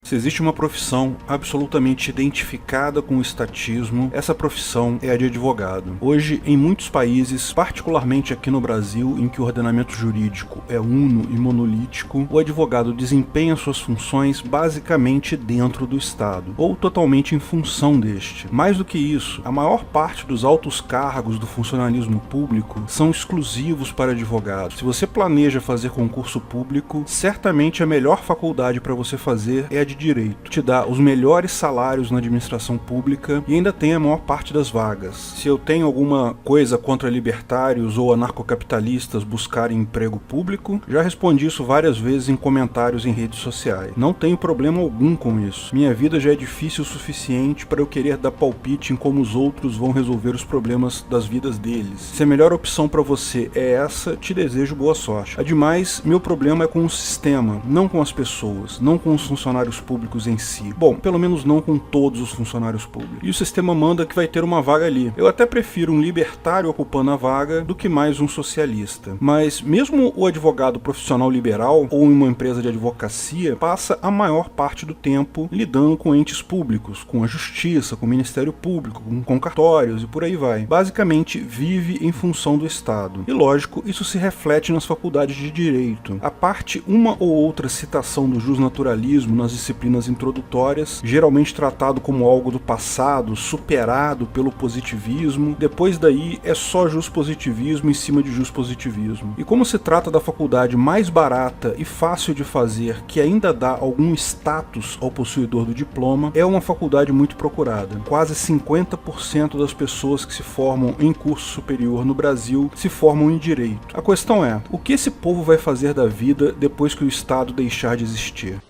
Se existe uma profissão absolutamente identificada com o estatismo, essa profissão é a de advogado. Hoje, em muitos países, particularmente aqui no Brasil, em que o ordenamento jurídico é uno e monolítico, o advogado desempenha suas funções basicamente dentro do Estado, ou totalmente em função deste. Mais do que isso, a maior parte dos altos cargos do funcionalismo público são exclusivos para advogados. Se você planeja fazer concurso público, certamente a melhor faculdade para você fazer é a de Direito. Te dá os melhores salários na administração pública e ainda tem a maior parte das vagas. Se eu tenho alguma coisa contra libertários ou anarcocapitalistas buscarem emprego público, já respondi isso várias vezes em comentários em redes sociais. Não tenho problema algum com isso. Minha vida já é difícil o suficiente para eu querer dar palpite em como os outros vão resolver os problemas das vidas deles. Se a melhor opção para você é essa, te desejo boa sorte. Ademais, meu problema é com o sistema, não com as pessoas, não com os funcionários públicos em si. Bom, pelo menos não com todos os funcionários públicos. E o sistema manda que vai ter uma vaga ali. Eu até prefiro um libertário ocupando a vaga do que mais um socialista. Mas mesmo o advogado profissional liberal ou em uma empresa de advocacia passa a maior parte do tempo lidando com entes públicos, com a justiça, com o Ministério Público, com cartórios e por aí vai. Basicamente vive em função do Estado. E lógico, isso se reflete nas faculdades de Direito. A parte uma ou outra citação do justnaturalismo nas disciplinas introdutórias, geralmente tratado como algo do passado, superado pelo positivismo. Depois daí é só juspositivismo em cima de juspositivismo. E como se trata da faculdade mais barata e fácil de fazer, que ainda dá algum status ao possuidor do diploma, é uma faculdade muito procurada. Quase 50% das pessoas que se formam em curso superior no Brasil se formam em Direito. A questão é, o que esse povo vai fazer da vida depois que o Estado deixar de existir?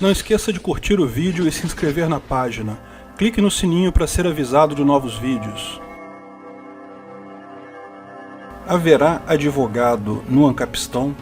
Não esqueça de curtir o vídeo e se inscrever na página. Clique no sininho para ser avisado de novos vídeos. Haverá advogado no Ancapistão?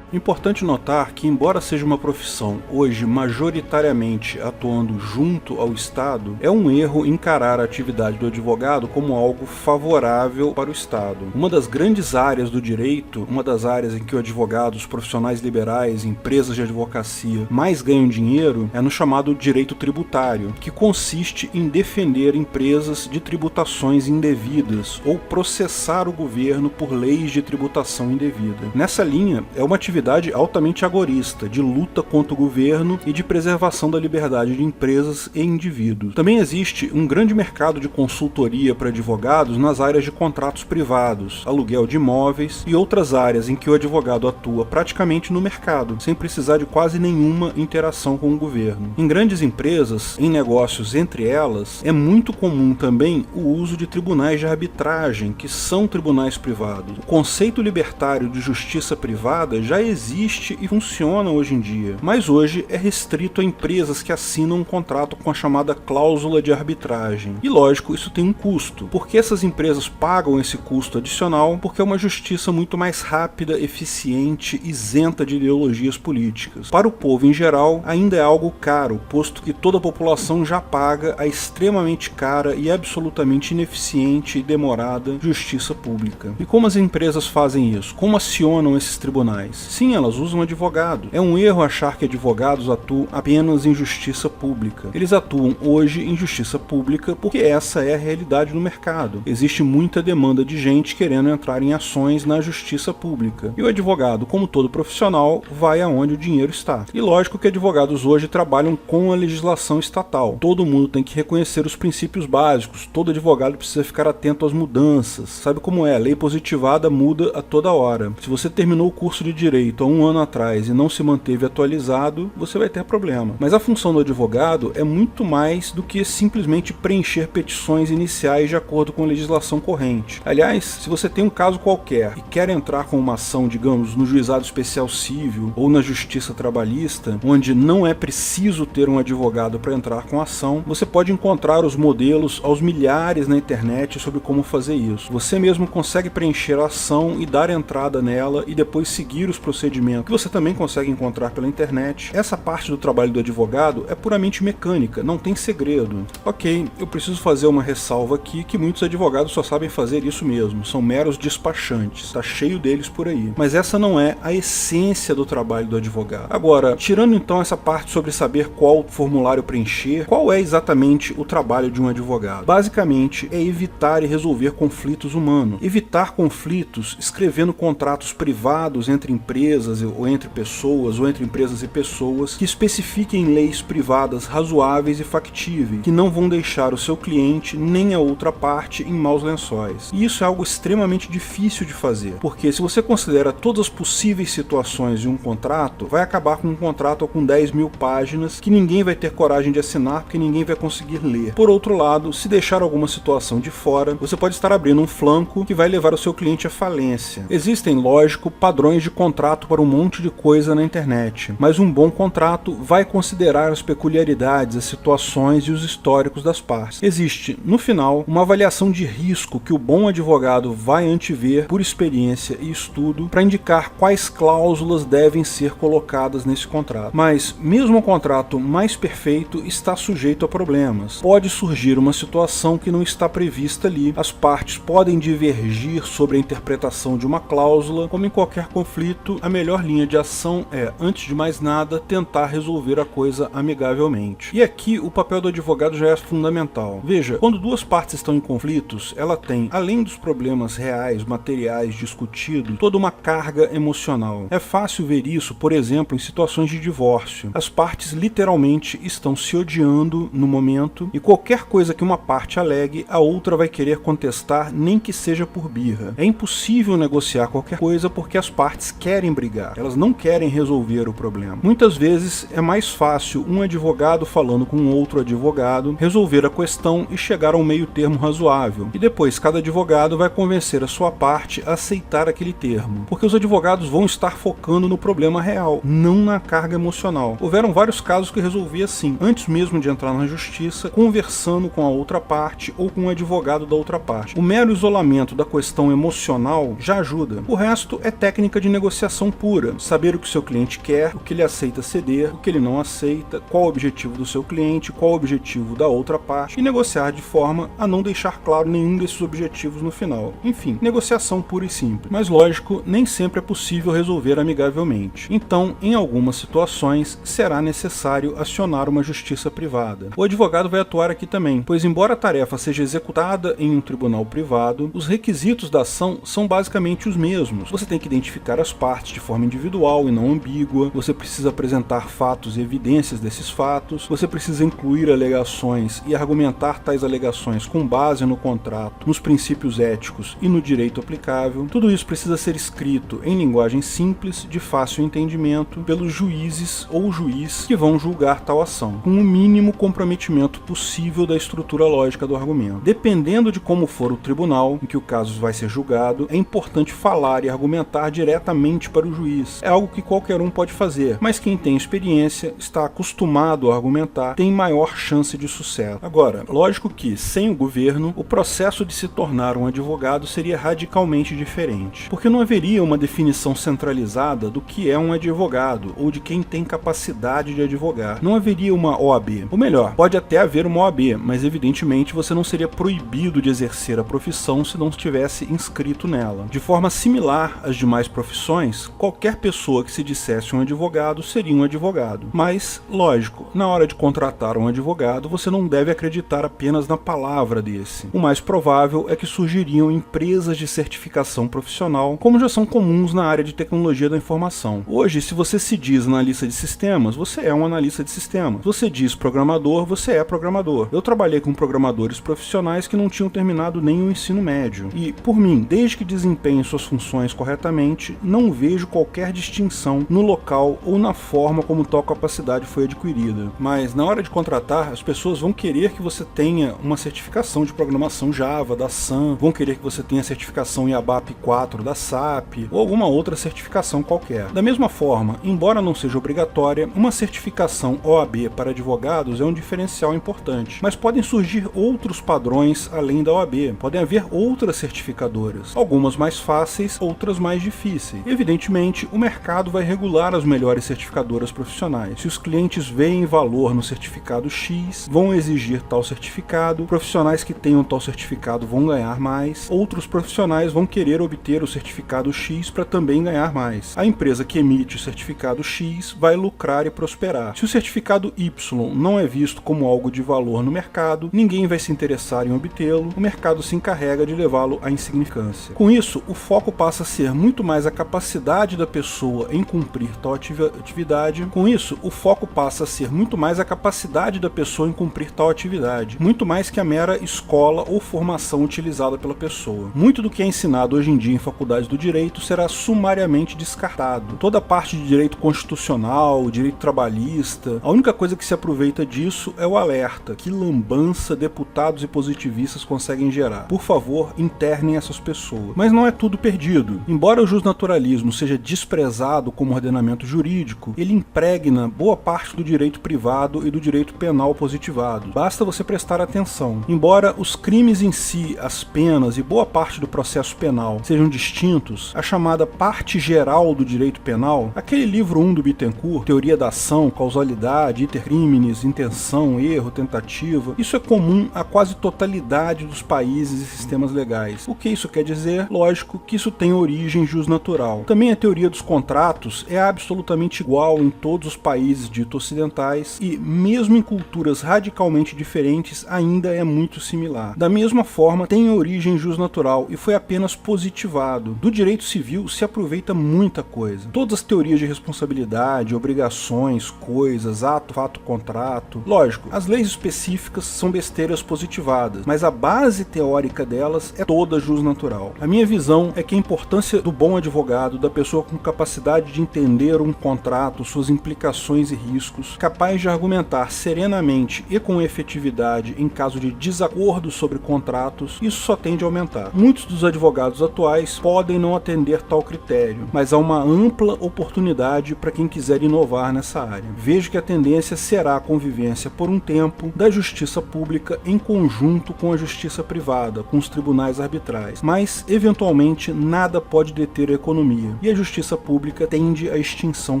Importante notar que, embora seja uma profissão hoje majoritariamente atuando junto ao Estado, é um erro encarar a atividade do advogado como algo favorável para o Estado. Uma das grandes áreas do direito, uma das áreas em que o advogado, os profissionais liberais, empresas de advocacia mais ganham dinheiro, é no chamado direito tributário, que consiste em defender empresas de tributações indevidas ou processar o governo por leis de tributação indevida. Nessa linha, é uma atividade altamente agorista, de luta contra o governo e de preservação da liberdade de empresas e indivíduos. Também existe um grande mercado de consultoria para advogados nas áreas de contratos privados, aluguel de imóveis e outras áreas em que o advogado atua praticamente no mercado, sem precisar de quase nenhuma interação com o governo. Em grandes empresas, em negócios entre elas, é muito comum também o uso de tribunais de arbitragem, que são tribunais privados. O conceito libertário de justiça privada já existe e funciona hoje em dia, mas hoje é restrito a empresas que assinam um contrato com a chamada cláusula de arbitragem. E lógico, isso tem um custo. Por que essas empresas pagam esse custo adicional? Porque é uma justiça muito mais rápida, eficiente, isenta de ideologias políticas. Para o povo em geral, ainda é algo caro, posto que toda a população já paga a extremamente cara e absolutamente ineficiente e demorada justiça pública. E como as empresas fazem isso? Como acionam esses tribunais? Sim, elas usam advogado. É um erro achar que advogados atuam apenas em justiça pública. Eles atuam hoje em justiça pública porque essa é a realidade no mercado. Existe muita demanda de gente querendo entrar em ações na justiça pública. E o advogado, como todo profissional, vai aonde o dinheiro está. E lógico que advogados hoje trabalham com a legislação estatal. Todo mundo tem que reconhecer os princípios básicos. Todo advogado precisa ficar atento às mudanças. Sabe como é? A lei positivada muda a toda hora. Se você terminou o curso de Direito há um ano atrás e não se manteve atualizado, você vai ter problema. Mas a função do advogado é muito mais do que simplesmente preencher petições iniciais de acordo com a legislação corrente. Aliás, se você tem um caso qualquer e quer entrar com uma ação, digamos, no juizado especial civil ou na justiça trabalhista, onde não é preciso ter um advogado para entrar com a ação, você pode encontrar os modelos aos milhares na internet sobre como fazer isso. Você mesmo consegue preencher a ação e dar entrada nela e depois seguir os procedimentos procedimento que você também consegue encontrar pela internet. Essa parte do trabalho do advogado é puramente mecânica, não tem segredo. Ok, eu preciso fazer uma ressalva aqui que muitos advogados só sabem fazer isso mesmo, são meros despachantes, tá cheio deles por aí. Mas essa não é a essência do trabalho do advogado. Agora, tirando então essa parte sobre saber qual formulário preencher, qual é exatamente o trabalho de um advogado? Basicamente, é evitar e resolver conflitos humanos. Evitar conflitos escrevendo contratos privados entre empresas ou entre pessoas, ou entre empresas e pessoas, que especifiquem leis privadas razoáveis e factíveis, que não vão deixar o seu cliente nem a outra parte em maus lençóis. E isso é algo extremamente difícil de fazer, porque se você considera todas as possíveis situações de um contrato, vai acabar com um contrato com 10.000 páginas que ninguém vai ter coragem de assinar porque ninguém vai conseguir ler. Por outro lado, se deixar alguma situação de fora, você pode estar abrindo um flanco que vai levar o seu cliente à falência. Existem, lógico, padrões de contrato para um monte de coisa na internet, mas um bom contrato vai considerar as peculiaridades, as situações e os históricos das partes. Existe, no final, uma avaliação de risco que o bom advogado vai antever por experiência e estudo para indicar quais cláusulas devem ser colocadas nesse contrato. Mas, mesmo o contrato mais perfeito está sujeito a problemas. Pode surgir uma situação que não está prevista ali, as partes podem divergir sobre a interpretação de uma cláusula. Como em qualquer conflito, a melhor linha de ação é, antes de mais nada, tentar resolver a coisa amigavelmente. E aqui o papel do advogado já é fundamental. Veja, quando duas partes estão em conflitos, ela tem, além dos problemas reais, materiais discutidos, toda uma carga emocional. É fácil ver isso, por exemplo, em situações de divórcio. As partes literalmente estão se odiando no momento e qualquer coisa que uma parte alegue, a outra vai querer contestar, nem que seja por birra. É impossível negociar qualquer coisa porque as partes querem brigar, elas não querem resolver o problema. Muitas vezes é mais fácil um advogado falando com outro advogado resolver a questão e chegar a um meio termo razoável, e depois cada advogado vai convencer a sua parte a aceitar aquele termo, porque os advogados vão estar focando no problema real, não na carga emocional. Houveram vários casos que resolvi assim, antes mesmo de entrar na justiça, conversando com a outra parte ou com o advogado da outra parte. O mero isolamento da questão emocional já ajuda. O resto é técnica de negociação pura, saber o que o seu cliente quer, o que ele aceita ceder, o que ele não aceita, qual o objetivo do seu cliente, qual o objetivo da outra parte, e negociar de forma a não deixar claro nenhum desses objetivos no final. Enfim, negociação pura e simples. Mas lógico, nem sempre é possível resolver amigavelmente. Então, em algumas situações, será necessário acionar uma justiça privada. O advogado vai atuar aqui também, pois embora a tarefa seja executada em um tribunal privado, os requisitos da ação são basicamente os mesmos. Você tem que identificar as partes de forma individual e não ambígua, você precisa apresentar fatos e evidências desses fatos, você precisa incluir alegações e argumentar tais alegações com base no contrato, nos princípios éticos e no direito aplicável. Tudo isso precisa ser escrito em linguagem simples, de fácil entendimento, pelos juízes ou juiz que vão julgar tal ação, com o mínimo comprometimento possível da estrutura lógica do argumento. Dependendo de como for o tribunal em que o caso vai ser julgado, é importante falar e argumentar diretamente para o juiz. É algo que qualquer um pode fazer, mas quem tem experiência, está acostumado a argumentar, tem maior chance de sucesso. Agora, lógico que, sem o governo, o processo de se tornar um advogado seria radicalmente diferente, porque não haveria uma definição centralizada do que é um advogado, ou de quem tem capacidade de advogar. Não haveria uma OAB. Ou melhor, pode até haver uma OAB, mas evidentemente você não seria proibido de exercer a profissão se não estivesse inscrito nela. De forma similar às demais profissões, qualquer pessoa que se dissesse um advogado seria um advogado. Mas, lógico, na hora de contratar um advogado, você não deve acreditar apenas na palavra desse. O mais provável é que surgiriam empresas de certificação profissional, como já são comuns na área de tecnologia da informação. Hoje, se você se diz analista de sistemas, você é um analista de sistemas. Você diz programador, você é programador. Eu trabalhei com programadores profissionais que não tinham terminado nem o ensino médio. E, por mim, desde que desempenhem suas funções corretamente, não vejo qualquer distinção no local ou na forma como tal capacidade foi adquirida. Mas, na hora de contratar, as pessoas vão querer que você tenha uma certificação de programação Java, da Sun, vão querer que você tenha certificação em ABAP 4 da SAP, ou alguma outra certificação qualquer. Da mesma forma, embora não seja obrigatória, uma certificação OAB para advogados é um diferencial importante, mas podem surgir outros padrões além da OAB, podem haver outras certificadoras, algumas mais fáceis, outras mais difíceis. Evidentemente, Consequentemente, o mercado vai regular as melhores certificadoras profissionais. Se os clientes veem valor no certificado X, vão exigir tal certificado, profissionais que tenham tal certificado vão ganhar mais, outros profissionais vão querer obter o certificado X para também ganhar mais. A empresa que emite o certificado X vai lucrar e prosperar. Se o certificado Y não é visto como algo de valor no mercado, ninguém vai se interessar em obtê-lo, o mercado se encarrega de levá-lo à insignificância. Com isso, o foco passa a ser muito mais a capacidade da pessoa em cumprir tal atividade. Com isso, o foco passa a ser muito mais a capacidade da pessoa em cumprir tal atividade, muito mais que a mera escola ou formação utilizada pela pessoa. Muito do que é ensinado hoje em dia em faculdades do direito será sumariamente descartado. Toda a parte de direito constitucional, direito trabalhista, a única coisa que se aproveita disso é o alerta que lambança deputados e positivistas conseguem gerar. Por favor, internem essas pessoas. Mas não é tudo perdido. Embora o justnaturalismo seja desprezado como ordenamento jurídico, ele impregna boa parte do direito privado e do direito penal positivado. Basta você prestar atenção. Embora os crimes em si, as penas e boa parte do processo penal sejam distintos, a chamada parte geral do direito penal, aquele livro 1 do Bittencourt, Teoria da Ação, Causalidade, Iter criminis, intenção, erro, tentativa, isso é comum a quase totalidade dos países e sistemas legais. O que isso quer dizer? Lógico que isso tem origem jusnatural. Também a teoria dos contratos é absolutamente igual em todos os países ditos ocidentais e, mesmo em culturas radicalmente diferentes, ainda é muito similar. Da mesma forma, tem origem jusnatural e foi apenas positivado. Do direito civil se aproveita muita coisa. Todas as teorias de responsabilidade, obrigações, coisas, ato, fato, contrato. Lógico, as leis específicas são besteiras positivadas, mas a base teórica delas é toda jusnatural. A minha visão é que a importância do bom advogado, da pessoa com capacidade de entender um contrato, suas implicações e riscos, capaz de argumentar serenamente e com efetividade em caso de desacordo sobre contratos, isso só tende a aumentar. Muitos dos advogados atuais podem não atender tal critério, mas há uma ampla oportunidade para quem quiser inovar nessa área. Vejo que a tendência será a convivência por um tempo da justiça pública em conjunto com a justiça privada, com os tribunais arbitrais, mas eventualmente nada pode deter a economia e a justiça pública tende à extinção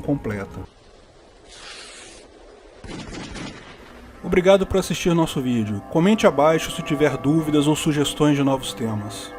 completa. Obrigado por assistir nosso vídeo. Comente abaixo se tiver dúvidas ou sugestões de novos temas.